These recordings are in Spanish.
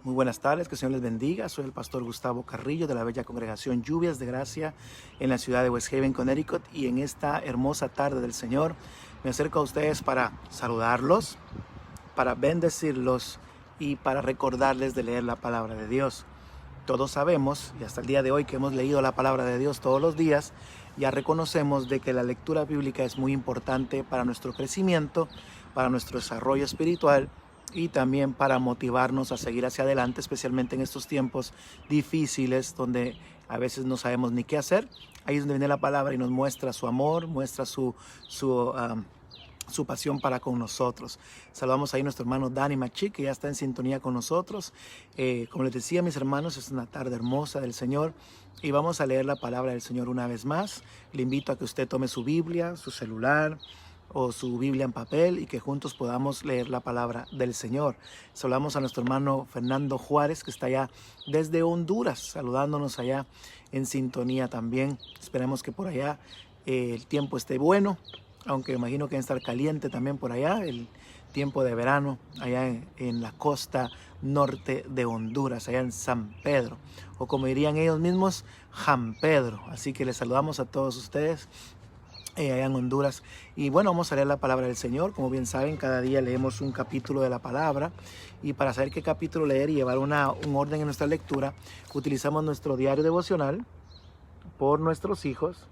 Muy buenas tardes, que el Señor les bendiga. Soy el pastor Gustavo Carrillo de la bella congregación Lluvias de Gracia en la ciudad de West Haven, Connecticut. Y en esta hermosa tarde del Señor me acerco a ustedes para saludarlos, para bendecirlos y para recordarles de leer la palabra de Dios. Todos sabemos, y hasta el día de hoy que hemos leído la palabra de Dios todos los días, ya reconocemos de que la lectura bíblica es muy importante para nuestro crecimiento, para nuestro desarrollo espiritual y también para motivarnos a seguir hacia adelante, especialmente en estos tiempos difíciles donde a veces no sabemos ni qué hacer. Ahí es donde viene la palabra y nos muestra su amor, muestra su pasión para con nosotros. Saludamos ahí a nuestro hermano Dani Machi, que ya está en sintonía con nosotros. Como les decía, mis hermanos, es una tarde hermosa del Señor y vamos a leer la palabra del Señor una vez más. Le invito a que usted tome su Biblia, su celular o su Biblia en papel y que juntos podamos leer la palabra del Señor. Saludamos a nuestro hermano Fernando Juárez, que está allá desde Honduras, saludándonos allá en sintonía también. Esperemos que por allá el tiempo esté bueno, aunque imagino que va a estar caliente también por allá, el tiempo de verano, allá en la costa norte de Honduras, allá en San Pedro, o como dirían ellos mismos, Jan Pedro. Así que les saludamos a todos ustedes allá en Honduras. Y bueno, vamos a leer la palabra del Señor. Como bien saben, cada día leemos un capítulo de la palabra, y para saber qué capítulo leer y llevar un orden en nuestra lectura, utilizamos nuestro diario devocional por nuestros hijos.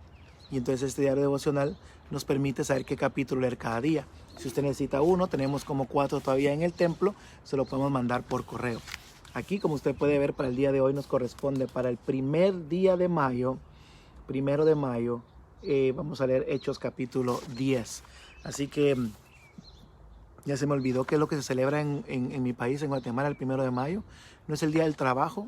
Y entonces este diario devocional nos permite saber qué capítulo leer cada día. Si usted necesita uno, tenemos como 4 todavía en el templo, se lo podemos mandar por correo. Aquí, como usted puede ver, para el día de hoy nos corresponde para el primer día de mayo, 1 de mayo, vamos a leer Hechos capítulo 10. Así que ya se me olvidó qué es lo que se celebra en mi país, en Guatemala, el 1 de mayo. ¿No es el Día del Trabajo?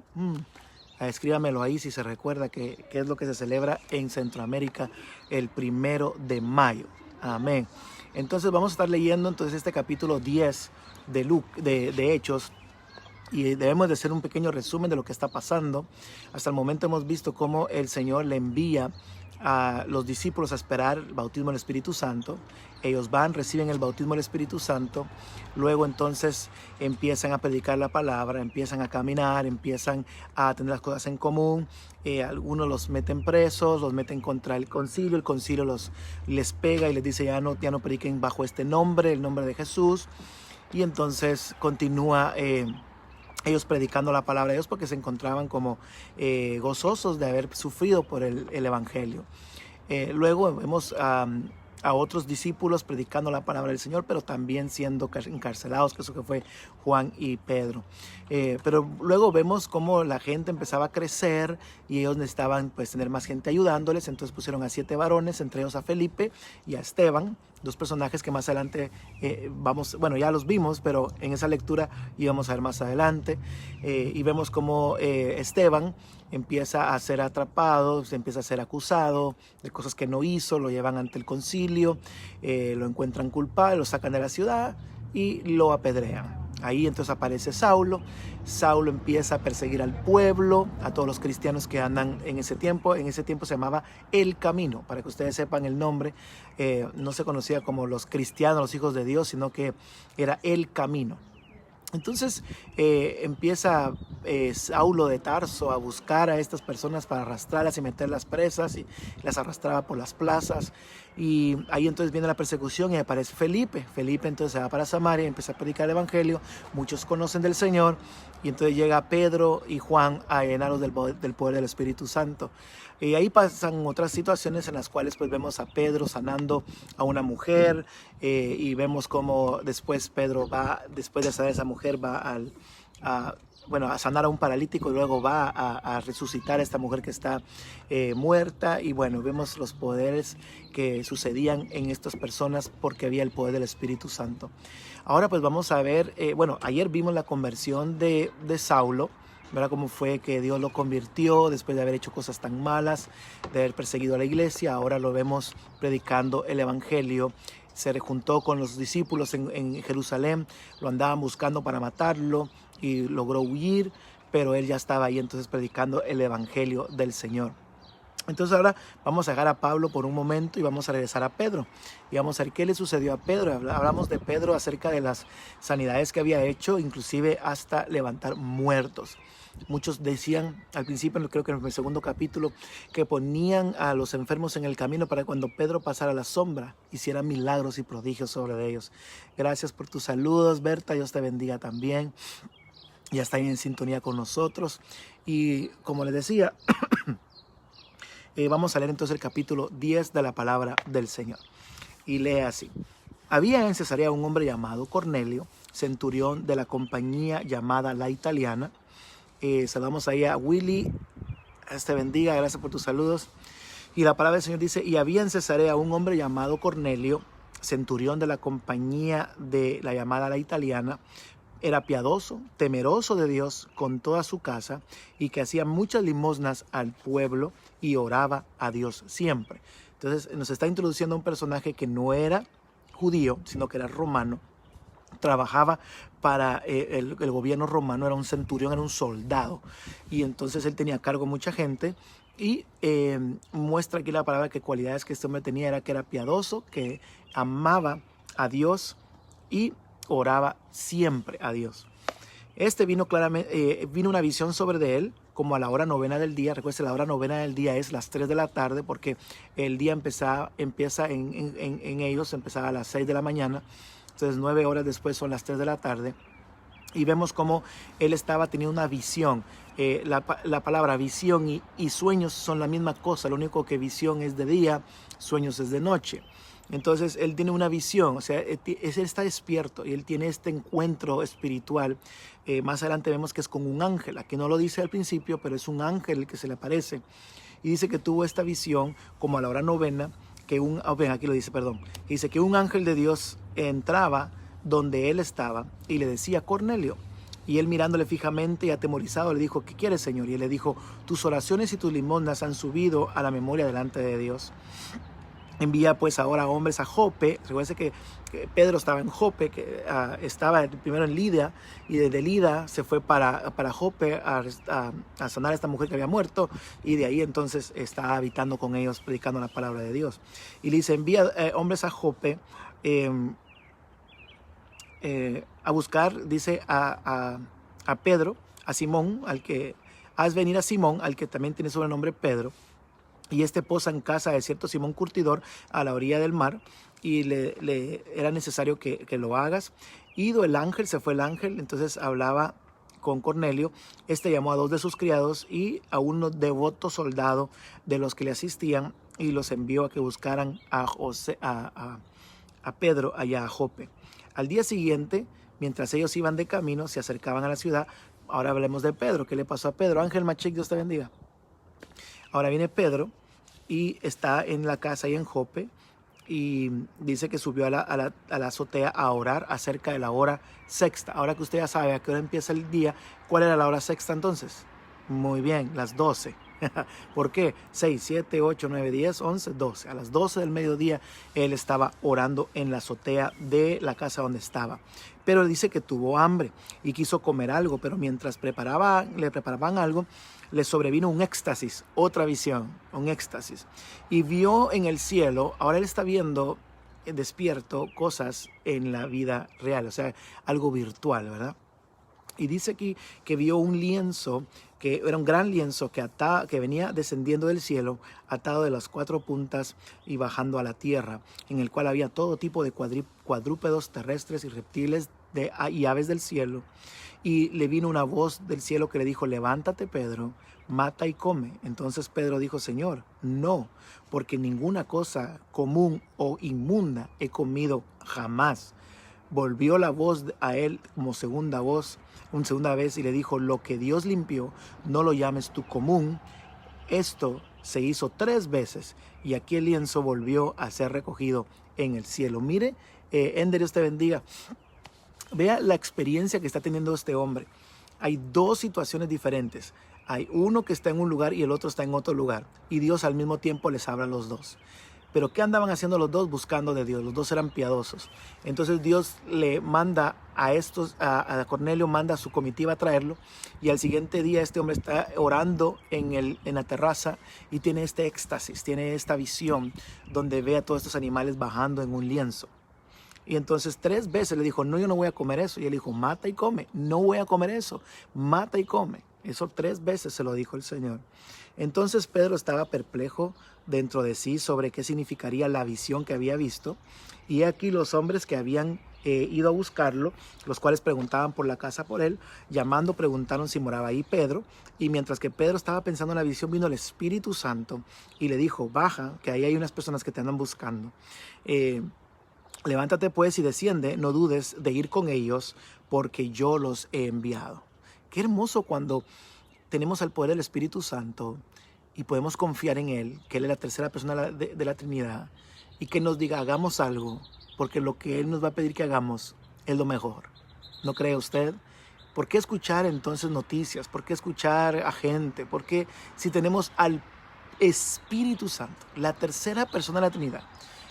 Escríbamelo ahí si se recuerda qué es lo que se celebra en Centroamérica el 1 de mayo. Amén. Entonces vamos a estar leyendo entonces este capítulo 10 de Hechos. Y debemos de hacer un pequeño resumen de lo que está pasando. Hasta el momento hemos visto cómo el Señor le envía a los discípulos a esperar el bautismo del Espíritu Santo. Ellos van, reciben el bautismo del Espíritu Santo. Luego entonces empiezan a predicar la palabra, empiezan a caminar, empiezan a tener las cosas en común. Algunos los meten presos, los meten contra el concilio les pega y les dice ya no prediquen bajo este nombre, el nombre de Jesús. Y entonces continúa ellos predicando la palabra de Dios porque se encontraban como gozosos de haber sufrido por el Evangelio. Luego vemos a otros discípulos predicando la palabra del Señor, pero también siendo encarcelados, que eso que fue Juan y Pedro. Pero luego vemos cómo la gente empezaba a crecer y ellos necesitaban pues tener más gente ayudándoles. Entonces pusieron a 7 varones, entre ellos a Felipe y a Esteban, 2 personajes que más adelante ya los vimos, pero en esa lectura íbamos a ver más adelante. Y vemos cómo Esteban empieza a ser atrapado, se empieza a ser acusado de cosas que no hizo, lo llevan ante el concilio, lo encuentran culpable, lo sacan de la ciudad y lo apedrean. Ahí entonces aparece Saulo. Saulo empieza a perseguir al pueblo, a todos los cristianos que andan en ese tiempo. En ese tiempo se llamaba El Camino, para que ustedes sepan el nombre. No se conocía como los cristianos, los hijos de Dios, sino que era El Camino. Entonces empieza Saulo de Tarso a buscar a estas personas para arrastrarlas y meterlas presas, y las arrastraba por las plazas. Y ahí entonces viene la persecución y aparece Felipe. Felipe entonces se va para Samaria y empieza a predicar el Evangelio. Muchos conocen del Señor y entonces llega Pedro y Juan a llenarlos del poder del Espíritu Santo. Y ahí pasan otras situaciones en las cuales pues vemos a Pedro sanando a una mujer, y vemos cómo después Pedro va, después de sanar a esa mujer, va a sanar a un paralítico, y luego va a resucitar a esta mujer que está muerta. Y bueno, vemos los poderes que sucedían en estas personas porque había el poder del Espíritu Santo. Ahora pues vamos a ver, ayer vimos la conversión de Saulo, ¿verdad? Cómo fue que Dios lo convirtió después de haber hecho cosas tan malas, de haber perseguido a la iglesia. Ahora lo vemos predicando el Evangelio. Se juntó con los discípulos en Jerusalén, lo andaban buscando para matarlo y logró huir, pero él ya estaba ahí entonces predicando el Evangelio del Señor. Entonces ahora vamos a dejar a Pablo por un momento y vamos a regresar a Pedro. Y vamos a ver qué le sucedió a Pedro. Hablamos de Pedro acerca de las sanidades que había hecho, inclusive hasta levantar muertos. Muchos decían al principio, creo que en el segundo capítulo, que ponían a los enfermos en el camino para cuando Pedro pasara la sombra, hiciera milagros y prodigios sobre ellos. Gracias por tus saludos, Berta. Dios te bendiga también. Ya está ahí en sintonía con nosotros. Y como les decía, vamos a leer entonces el capítulo 10 de la palabra del Señor. Y lee así. Había en Cesarea un hombre llamado Cornelio, centurión de la compañía llamada La Italiana. Saludamos ahí a Willy. Dios te bendiga, gracias por tus saludos. Y la palabra del Señor dice, y había en Cesarea un hombre llamado Cornelio, centurión de la compañía de la llamada La Italiana. Era piadoso, temeroso de Dios con toda su casa y que hacía muchas limosnas al pueblo y oraba a Dios siempre. Entonces nos está introduciendo a un personaje que no era judío, sino que era romano. Trabajaba para el gobierno romano, era un centurión, era un soldado. Y entonces él tenía a cargo mucha gente. Y muestra aquí la palabra que cualidades que este hombre tenía era que era piadoso, que amaba a Dios y oraba siempre a Dios. Vino claramente, vino una visión sobre él como a la hora novena del día. Recuerden, la hora novena del día es las 3 de la tarde porque el día empieza en ellos, empezaba a las 6 de la mañana. Entonces 9 horas después son las 3 de la tarde. Y vemos cómo él estaba teniendo una visión. La palabra visión y sueños son la misma cosa. Lo único que visión es de día, sueños es de noche. Entonces él tiene una visión, o sea, él está despierto y él tiene este encuentro espiritual. Más adelante vemos que es con un ángel. Aquí no lo dice al principio, pero es un ángel el que se le aparece. Y dice que tuvo esta visión como a la hora novena, aquí lo dice, perdón. Dice que un ángel de Dios entraba donde él estaba y le decía, Cornelio. Y él mirándole fijamente y atemorizado le dijo, ¿qué quieres, Señor? Y él le dijo, tus oraciones y tus limosnas han subido a la memoria delante de Dios. Envía pues ahora hombres a Jope. Recuerden que Pedro estaba en Jope, que estaba primero en Lida, y desde Lida se fue para Jope a sanar a esta mujer que había muerto, y de ahí entonces está habitando con ellos, predicando la palabra de Dios. Y le dice, envía hombres a Jope a buscar, dice, a Pedro, a Simón, haz venir a Simón, al que también tiene sobrenombre Pedro. Y posa en casa de cierto Simón Curtidor a la orilla del mar, y le era necesario que lo hagas. Ido el ángel, se fue el ángel, entonces hablaba con Cornelio. Llamó a 2 de sus criados y a un devoto soldado de los que le asistían, y los envió a que buscaran a Pedro allá a Jope. Al día siguiente, mientras ellos iban de camino, se acercaban a la ciudad. Ahora hablemos de Pedro. ¿Qué le pasó a Pedro? Ángel Machik, Dios te bendiga. Ahora viene Pedro y está en la casa ahí en Jope, y dice que subió a la azotea a orar acerca de la hora sexta. Ahora que usted ya sabe a qué hora empieza el día, ¿cuál era la hora sexta entonces? Muy bien, las 12. ¿Por qué? 6, 7, 8, 9, 10, 11, 12. A las 12 del mediodía él estaba orando en la azotea de la casa donde estaba. Pero él dice que tuvo hambre y quiso comer algo, pero mientras le preparaban algo, le sobrevino un éxtasis, otra visión, un éxtasis. Y vio en el cielo, ahora él está viendo despierto cosas en la vida real, o sea, algo virtual, ¿verdad? Y dice aquí que vio un lienzo, que era un gran lienzo que venía descendiendo del cielo, atado de las 4 puntas y bajando a la tierra, en el cual había todo tipo de cuadrúpedos terrestres y reptiles y aves del cielo. Y le vino una voz del cielo que le dijo, levántate, Pedro, mata y come. Entonces Pedro dijo, Señor, no, porque ninguna cosa común o inmunda he comido jamás. Volvió la voz a él como segunda vez, y le dijo, lo que Dios limpió, no lo llames tú común. Esto se hizo 3 veces y aquí el lienzo volvió a ser recogido en el cielo. Mire, Ender, Dios te bendiga. Vea la experiencia que está teniendo este hombre. Hay 2 situaciones diferentes. Hay uno que está en un lugar y el otro está en otro lugar. Y Dios al mismo tiempo les habla a los 2. Pero ¿qué andaban haciendo los dos? Buscando de Dios. Los dos eran piadosos. Entonces Dios le manda a Cornelio, manda a su comitiva a traerlo. Y al siguiente día este hombre está orando en la terraza y tiene este éxtasis, tiene esta visión donde ve a todos estos animales bajando en un lienzo. Y entonces 3 veces le dijo, no, yo no voy a comer eso. Y él dijo, mata y come. No voy a comer eso. Mata y come. Eso 3 veces se lo dijo el Señor. Entonces Pedro estaba perplejo dentro de sí sobre qué significaría la visión que había visto. Y aquí los hombres que habían ido a buscarlo, los cuales preguntaban por la casa por él, llamando preguntaron si moraba ahí Pedro. Y mientras que Pedro estaba pensando en la visión, vino el Espíritu Santo y le dijo, baja, que ahí hay unas personas que te andan buscando. Levántate pues y desciende, no dudes de ir con ellos, porque yo los he enviado. Qué hermoso cuando tenemos el poder del Espíritu Santo y podemos confiar en Él, que Él es la tercera persona de la Trinidad, y que nos diga, hagamos algo, porque lo que Él nos va a pedir que hagamos es lo mejor. ¿No cree usted? ¿Por qué escuchar entonces noticias? ¿Por qué escuchar a gente? ¿Por qué si tenemos al Espíritu Santo, la tercera persona de la Trinidad?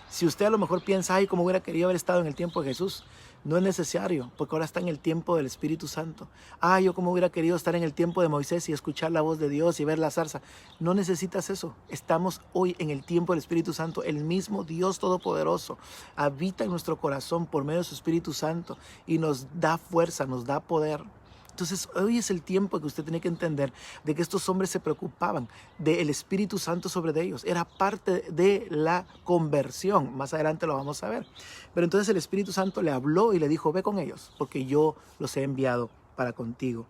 Si usted a lo mejor piensa, ay, cómo hubiera querido haber estado en el tiempo de Jesús, no es necesario, porque ahora está en el tiempo del Espíritu Santo. Ay, yo cómo hubiera querido estar en el tiempo de Moisés y escuchar la voz de Dios y ver la zarza. No necesitas eso. Estamos hoy en el tiempo del Espíritu Santo. El mismo Dios Todopoderoso habita en nuestro corazón por medio de su Espíritu Santo y nos da fuerza, nos da poder. Entonces hoy es el tiempo que usted tiene que entender de que estos hombres se preocupaban del Espíritu Santo sobre ellos. Era parte de la conversión. Más adelante lo vamos a ver. Pero entonces el Espíritu Santo le habló y le dijo, ve con ellos, porque yo los he enviado para contigo.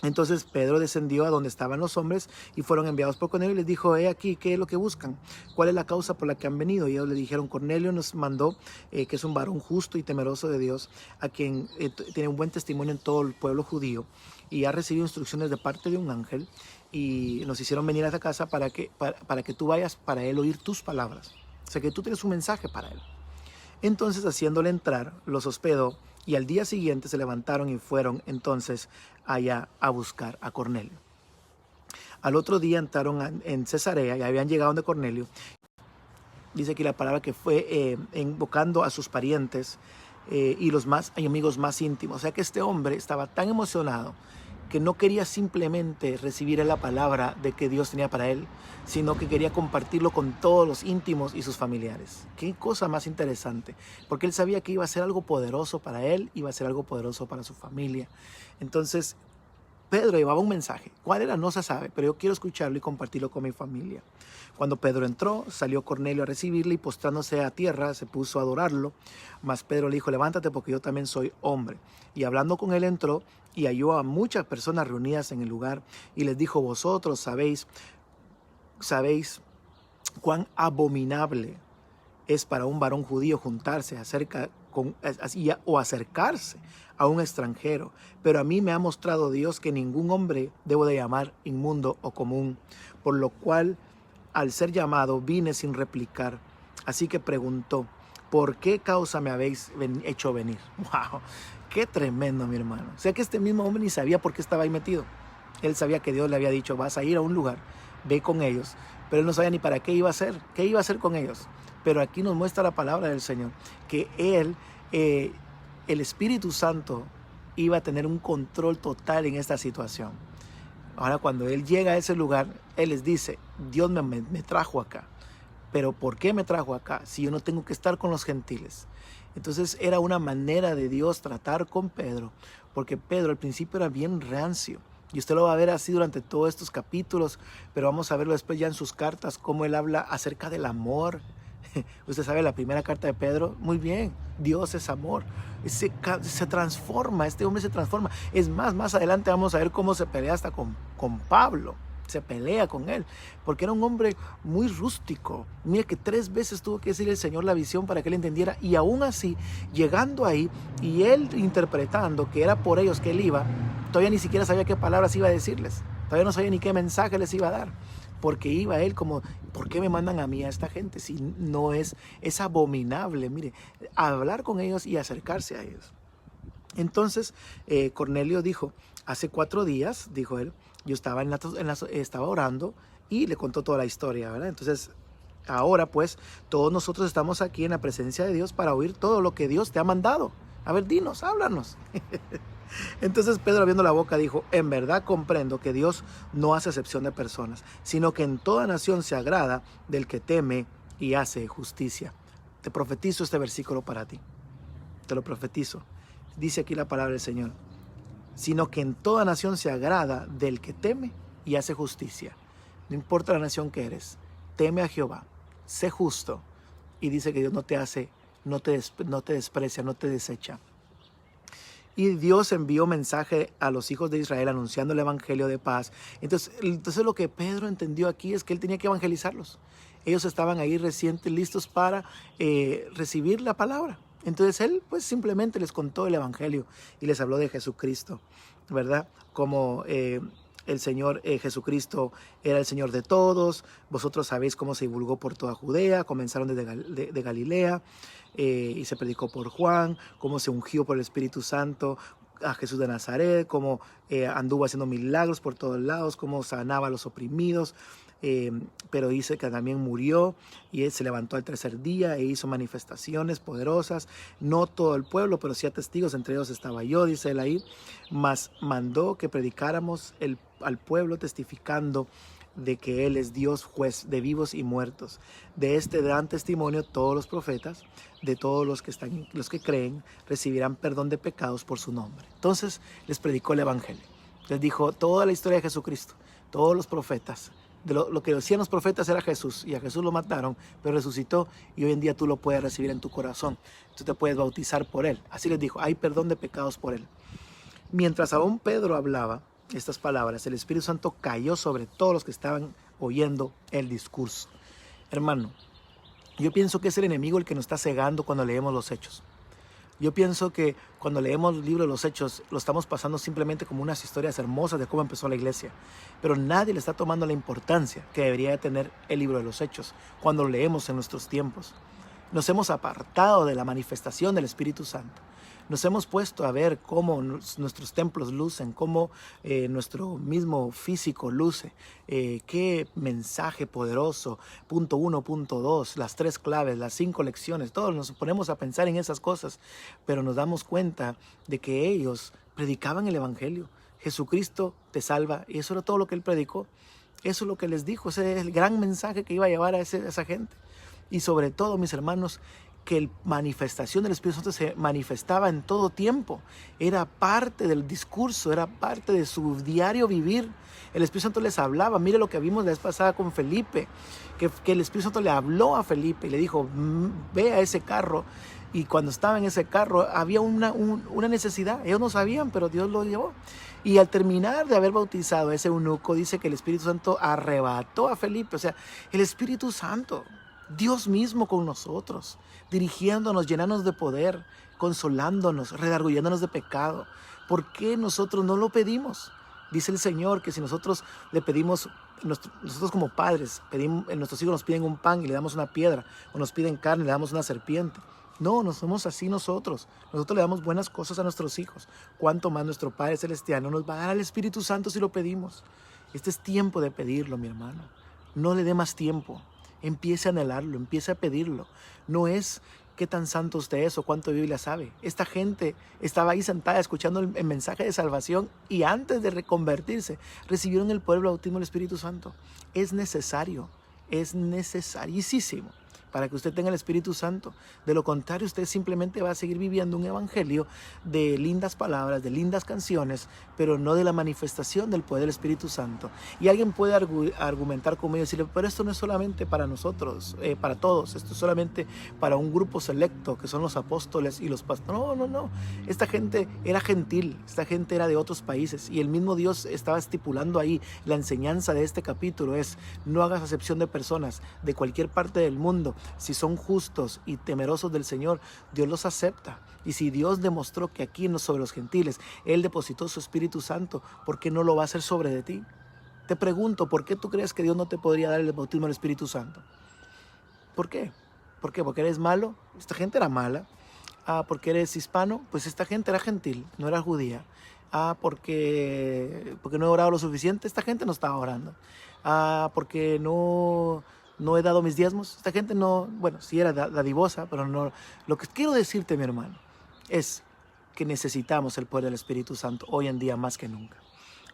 Entonces Pedro descendió a donde estaban los hombres y fueron enviados por Cornelio y les dijo, aquí, ¿qué es lo que buscan? ¿Cuál es la causa por la que han venido? Y ellos le dijeron, Cornelio nos mandó, que es un varón justo y temeroso de Dios, a quien tiene un buen testimonio en todo el pueblo judío y ha recibido instrucciones de parte de un ángel y nos hicieron venir a esta casa para que tú vayas para él oír tus palabras. O sea, que tú tienes un mensaje para él. Entonces, haciéndole entrar, los hospedó y al día siguiente se levantaron y fueron entonces allá a buscar a Cornelio. Al otro día entraron en Cesarea y habían llegado de Cornelio. Dice aquí la palabra que fue invocando a sus parientes y los amigos más íntimos. O sea que este hombre estaba tan emocionado que no quería simplemente recibir la palabra de que Dios tenía para él, sino que quería compartirlo con todos los íntimos y sus familiares. Qué cosa más interesante, porque él sabía que iba a ser algo poderoso para él, iba a ser algo poderoso para su familia. Entonces, Pedro llevaba un mensaje. ¿Cuál era? No se sabe, pero yo quiero escucharlo y compartirlo con mi familia. Cuando Pedro entró, salió Cornelio a recibirle y postrándose a tierra se puso a adorarlo. Mas Pedro le dijo, levántate porque yo también soy hombre. Y hablando con él entró y halló a muchas personas reunidas en el lugar y les dijo, vosotros sabéis cuán abominable es para un varón judío juntarse o acercarse a un extranjero, pero a mí me ha mostrado Dios que ningún hombre debo de llamar inmundo o común, por lo cual al ser llamado vine sin replicar. Así que preguntó, ¿por qué causa me habéis hecho venir? ¡Wow! ¡Qué tremendo, mi hermano! O sea que este mismo hombre ni sabía por qué estaba ahí metido. Él sabía que Dios le había dicho, vas a ir a un lugar, ve con ellos, pero él no sabía ni para qué iba a hacer, qué iba a hacer con ellos. Pero aquí nos muestra la palabra del Señor, que él, el Espíritu Santo, iba a tener un control total en esta situación. Ahora, cuando él llega a ese lugar, él les dice, Dios me trajo acá. Pero ¿por qué me trajo acá si yo no tengo que estar con los gentiles? Entonces era una manera de Dios tratar con Pedro, porque Pedro al principio era bien rancio. Y usted lo va a ver así durante todos estos capítulos, pero vamos a verlo después ya en sus cartas, cómo él habla acerca del amor. Usted sabe, la primera carta de Pedro, muy bien, Dios es amor. Se transforma, este hombre se transforma. Es más adelante vamos a ver cómo se pelea hasta con Pablo. Se pelea con él, porque era un hombre muy rústico. Mira que 3 veces tuvo que decirle el Señor la visión para que él entendiera, y aún así, llegando ahí, y él interpretando que era por ellos que él iba, todavía ni siquiera sabía qué palabras iba a decirles, todavía no sabía ni qué mensaje les iba a dar, porque iba él como, ¿por qué me mandan a mí a esta gente? Si no es abominable, mire, hablar con ellos y acercarse a ellos. Entonces Cornelio dijo, hace 4 días, dijo él, yo estaba, estaba orando y le contó toda la historia, ¿verdad? Entonces Ahora pues, todos nosotros estamos aquí en la presencia de Dios para oír todo lo que Dios te ha mandado. A ver, dinos, háblanos. Entonces Pedro, abriendo la boca, dijo: en verdad comprendo que Dios no hace excepción de personas, sino que en toda nación se agrada del que teme y hace justicia. Te profetizo este versículo para ti. Te lo profetizo. Dice aquí la palabra del Señor: sino que en toda nación se agrada del que teme y hace justicia. No importa la nación que eres, teme a Jehová, sé justo, y dice que Dios no te hace, no te desprecia, no te desecha. Y Dios envió mensaje a los hijos de Israel anunciando el evangelio de paz. Entonces lo que Pedro entendió aquí es que él tenía que evangelizarlos. Ellos estaban ahí recientes, listos para recibir la palabra. Entonces él pues simplemente les contó el evangelio y les habló de Jesucristo, ¿verdad? Como el Señor Jesucristo era el Señor de todos. Vosotros sabéis cómo se divulgó por toda Judea, comenzaron desde Galilea, y se predicó por Juan, cómo se ungió por el Espíritu Santo a Jesús de Nazaret, cómo anduvo haciendo milagros por todos lados, cómo sanaba a los oprimidos, pero dice que también murió y él se levantó al tercer día e hizo manifestaciones poderosas. No todo el pueblo, pero sí a testigos, entre ellos estaba yo, dice él ahí. Mas mandó que predicáramos al pueblo testificando de que Él es Dios, juez de vivos y muertos. De este dan testimonio todos los profetas, de todos los que creen, recibirán perdón de pecados por su nombre. Entonces les predicó el evangelio. Les dijo toda la historia de Jesucristo, todos los profetas. Lo que decían los profetas era Jesús, y a Jesús lo mataron, pero resucitó, y hoy en día tú lo puedes recibir en tu corazón. Tú te puedes bautizar por Él. Así les dijo, hay perdón de pecados por Él. Mientras aún Pedro hablaba estas palabras, el Espíritu Santo cayó sobre todos los que estaban oyendo el discurso. Hermano, yo pienso que es el enemigo el que nos está cegando cuando leemos los Hechos. Yo pienso que cuando leemos el libro de los Hechos, lo estamos pasando simplemente como unas historias hermosas de cómo empezó la iglesia. Pero nadie le está tomando la importancia que debería de tener el libro de los Hechos cuando lo leemos en nuestros tiempos. Nos hemos apartado de la manifestación del Espíritu Santo. Nos hemos puesto a ver cómo nuestros templos lucen, cómo nuestro mismo físico luce, qué mensaje poderoso, punto 1, punto 2, las 3 claves, las 5 lecciones, todos nos ponemos a pensar en esas cosas, pero nos damos cuenta de que ellos predicaban el evangelio. Jesucristo te salva, y eso era todo lo que él predicó. Eso es lo que les dijo, ese es el gran mensaje que iba a llevar a esa gente. Y sobre todo, mis hermanos, que la manifestación del Espíritu Santo se manifestaba en todo tiempo. Era parte del discurso, era parte de su diario vivir. El Espíritu Santo les hablaba. Mire lo que vimos la vez pasada con Felipe, que el Espíritu Santo le habló a Felipe y le dijo, ve a ese carro. Y cuando estaba en ese carro había una necesidad. Ellos no sabían, pero Dios lo llevó. Y al terminar de haber bautizado a ese eunuco, dice que el Espíritu Santo arrebató a Felipe. O sea, el Espíritu Santo, Dios mismo con nosotros, dirigiéndonos, llenándonos de poder, consolándonos, redarguyéndonos de pecado. ¿Por qué nosotros no lo pedimos? Dice el Señor que si nosotros le pedimos, nosotros como padres, nuestros hijos nos piden un pan y le damos una piedra, o nos piden carne y le damos una serpiente. No, no somos así nosotros. Nosotros le damos buenas cosas a nuestros hijos. ¿Cuánto más nuestro Padre Celestial nos va a dar al Espíritu Santo si lo pedimos? Este es tiempo de pedirlo, mi hermano. No le dé más tiempo. Empiece a anhelarlo, empiece a pedirlo. No es qué tan santo usted es o cuánto Biblia sabe. Esta gente estaba ahí sentada escuchando el mensaje de salvación y antes de reconvertirse recibieron el poder del bautismo del Espíritu Santo. Es necesarísimo para que usted tenga el Espíritu Santo. De lo contrario, usted simplemente va a seguir viviendo un evangelio de lindas palabras, de lindas canciones, pero no de la manifestación del poder del Espíritu Santo. Y alguien puede argumentar conmigo y decirle, pero esto no es solamente para nosotros, para todos, esto es solamente para un grupo selecto, que son los apóstoles y los pastores. No. Esta gente era gentil, esta gente era de otros países, y el mismo Dios estaba estipulando ahí, la enseñanza de este capítulo es, no hagas acepción de personas de cualquier parte del mundo. Si son justos y temerosos del Señor, Dios los acepta. Y si Dios demostró que aquí sobre los gentiles Él depositó su Espíritu Santo, ¿por qué no lo va a hacer sobre de ti? Te pregunto, ¿por qué tú crees que Dios no te podría dar el bautismo del Espíritu Santo? ¿Por qué? ¿Por qué? ¿Porque eres malo? Esta gente era mala. ¿Porque eres hispano? Pues esta gente era gentil, no era judía. Porque no he orado lo suficiente, esta gente no estaba orando. Porque no no he dado mis diezmos. Esta gente no, bueno, sí era dadivosa, pero no. Lo que quiero decirte, mi hermano, es que necesitamos el poder del Espíritu Santo hoy en día más que nunca.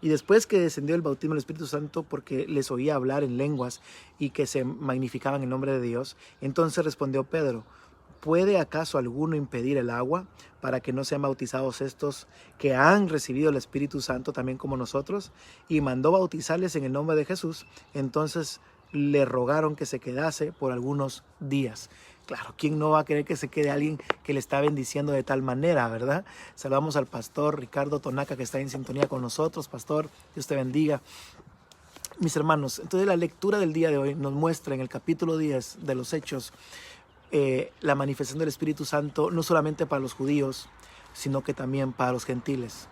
Y después que descendió el bautismo del Espíritu Santo, porque les oía hablar en lenguas y que se magnificaban el nombre de Dios, entonces respondió Pedro: ¿puede acaso alguno impedir el agua para que no sean bautizados estos que han recibido el Espíritu Santo también como nosotros? Y mandó bautizarles en el nombre de Jesús. Entonces le rogaron que se quedase por algunos días. Claro, ¿quién no va a querer que se quede alguien que le está bendiciendo de tal manera, verdad? Saludamos al pastor Ricardo Tonaca, que está en sintonía con nosotros. Pastor, Dios te bendiga. Mis hermanos, entonces la lectura del día de hoy nos muestra en el capítulo 10 de los Hechos la manifestación del Espíritu Santo, no solamente para los judíos, sino que también para los gentiles.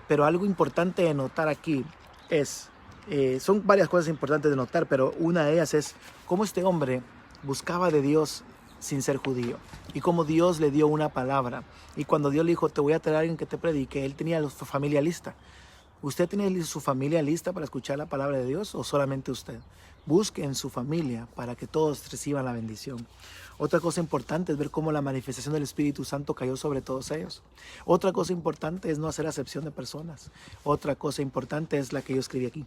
Pero algo importante de notar aquí es, son varias cosas importantes de notar, pero una de ellas es cómo este hombre buscaba de Dios sin ser judío, y cómo Dios le dio una palabra. Y cuando Dios le dijo: te voy a traer a alguien que te predique, él tenía su familia lista. ¿Usted tiene su familia lista para escuchar la palabra de Dios o solamente usted? Busque en su familia para que todos reciban la bendición. Otra cosa importante es ver cómo la manifestación del Espíritu Santo cayó sobre todos ellos. Otra cosa importante es no hacer acepción de personas. Otra cosa importante es la que yo escribí aquí,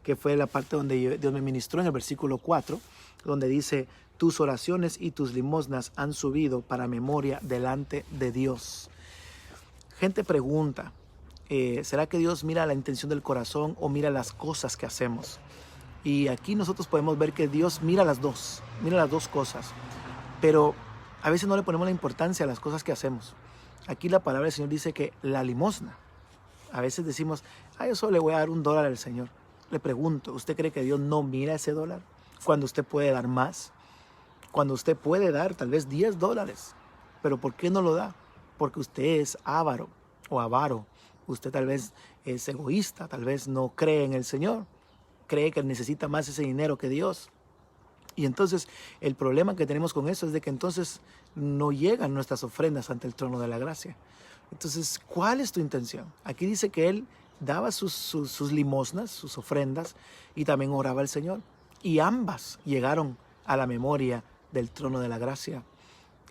que fue la parte donde Dios me ministró en el versículo 4, donde dice: tus oraciones y tus limosnas han subido para memoria delante de Dios. Gente pregunta: ¿será que Dios mira la intención del corazón o mira las cosas que hacemos? Y aquí nosotros podemos ver que Dios mira las dos cosas, pero a veces no le ponemos la importancia a las cosas que hacemos. Aquí la palabra del Señor dice que la limosna, a veces decimos: yo solo le voy a dar $1 al Señor. Le pregunto, ¿usted cree que Dios no mira ese dólar cuando usted puede dar más? Cuando usted puede dar tal vez $10, pero ¿por qué no lo da? Porque usted es avaro o avaro. Usted tal vez es egoísta, tal vez no cree en el Señor, cree que necesita más ese dinero que Dios. Y entonces el problema que tenemos con eso es de que entonces no llegan nuestras ofrendas ante el trono de la gracia. Entonces, ¿cuál es tu intención? Aquí dice que él daba sus limosnas, sus ofrendas, y también oraba al Señor. Y ambas llegaron a la memoria del trono de la gracia.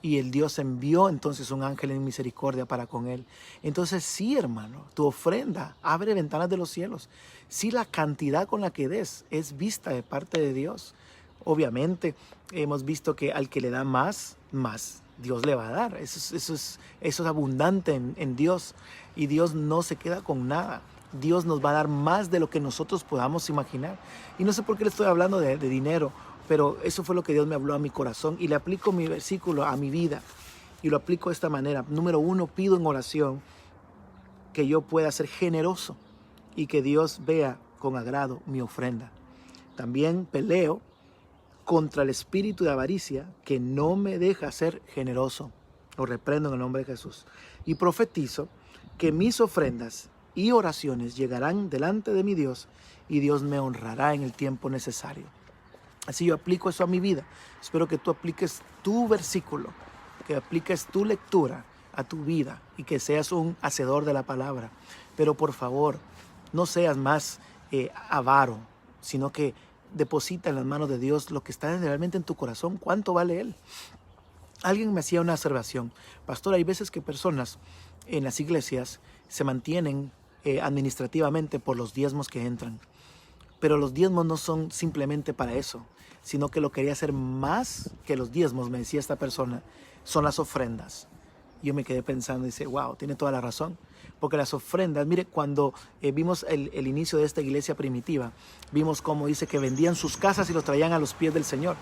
Y el Dios envió entonces un ángel en misericordia para con él. Entonces sí, hermano, tu ofrenda abre ventanas de los cielos. Sí, la cantidad con la que des es vista de parte de Dios. Obviamente hemos visto que al que le da más Dios le va a dar. Eso es abundante en Dios. Y Dios no se queda con nada. Dios nos va a dar más de lo que nosotros podamos imaginar. Y no sé por qué le estoy hablando de dinero, pero eso fue lo que Dios me habló a mi corazón, y le aplico mi versículo a mi vida, y lo aplico de esta manera. Número 1, pido en oración que yo pueda ser generoso y que Dios vea con agrado mi ofrenda. También peleo contra el espíritu de avaricia que no me deja ser generoso. Lo reprendo en el nombre de Jesús. Y profetizo que mis ofrendas y oraciones llegarán delante de mi Dios, y Dios me honrará en el tiempo necesario. Así yo aplico eso a mi vida. Espero que tú apliques tu versículo, que apliques tu lectura a tu vida y que seas un hacedor de la palabra. Pero por favor, no seas más avaro, sino que deposita en las manos de Dios lo que está realmente en tu corazón. ¿Cuánto vale Él? Alguien me hacía una observación: pastor, hay veces que personas en las iglesias se mantienen administrativamente por los diezmos que entran. Pero los diezmos no son simplemente para eso, sino que lo quería hacer más que los diezmos, me decía esta persona, son las ofrendas. Yo me quedé pensando y dice: wow, tiene toda la razón. Porque las ofrendas, mire, cuando vimos el inicio de esta iglesia primitiva, vimos cómo dice que vendían sus casas y los traían a los pies del Señor.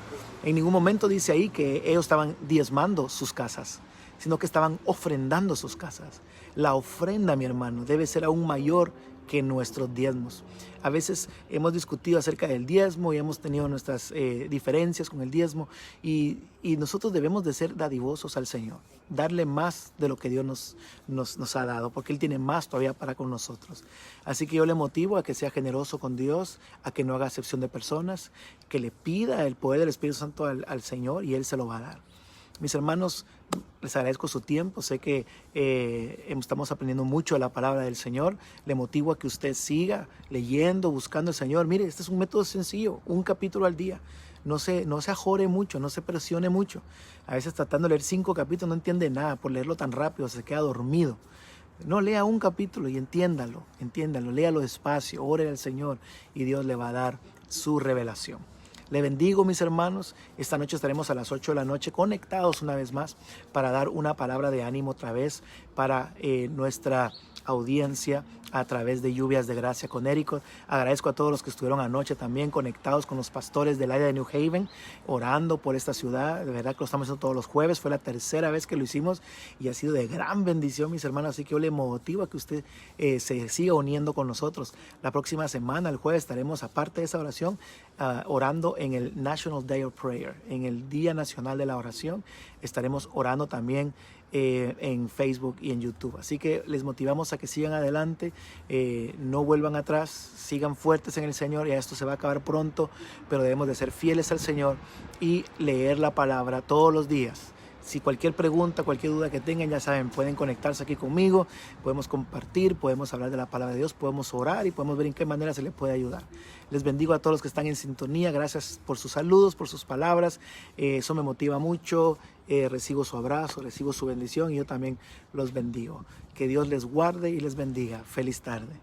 En ningún momento dice ahí que ellos estaban diezmando sus casas, sino que estaban ofrendando sus casas. La ofrenda, mi hermano, debe ser aún mayor que nuestros diezmos. A veces hemos discutido acerca del diezmo y hemos tenido nuestras diferencias con el diezmo, y nosotros debemos de ser dadivosos al Señor, darle más de lo que Dios nos ha dado, porque Él tiene más todavía para con nosotros. Así que yo le motivo a que sea generoso con Dios, a que no haga acepción de personas, que le pida el poder del Espíritu Santo al Señor, y Él se lo va a dar. Mis hermanos, les agradezco su tiempo. Sé que estamos aprendiendo mucho de la palabra del Señor. Le motivo a que usted siga leyendo, buscando al Señor. Mire, este es un método sencillo, un capítulo al día. no se ajore mucho, no se presione mucho. A veces tratando de leer 5 capítulos no entiende nada por leerlo tan rápido, se queda dormido. No, lea un capítulo y entiéndalo, léalo despacio, ore al Señor y Dios le va a dar su revelación. Le bendigo, mis hermanos. Esta noche estaremos a las 8 de la noche conectados una vez más para dar una palabra de ánimo otra vez para nuestra audiencia a través de Lluvias de Gracia Connecticut. Agradezco a todos los que estuvieron anoche también conectados con los pastores del área de New Haven, orando por esta ciudad. De verdad que lo estamos haciendo todos los jueves. Fue la tercera vez que lo hicimos y ha sido de gran bendición, mis hermanos. Así que yo le motivo a que usted se siga uniendo con nosotros. La próxima semana, el jueves, estaremos, aparte de esa oración, orando en el National Day of Prayer, en el Día Nacional de la Oración. Estaremos orando también en Facebook y en YouTube. Así que les motivamos a que sigan adelante, no vuelvan atrás, sigan fuertes en el Señor. Ya esto se va a acabar pronto, pero debemos de ser fieles al Señor y leer la palabra todos los días. Si cualquier pregunta, cualquier duda que tengan, ya saben, pueden conectarse aquí conmigo, podemos compartir, podemos hablar de la palabra de Dios, podemos orar y podemos ver en qué manera se les puede ayudar. Les bendigo a todos los que están en sintonía. Gracias por sus saludos, por sus palabras. Eso me motiva mucho. Recibo su abrazo, recibo su bendición y yo también los bendigo. Que Dios les guarde y les bendiga. Feliz tarde.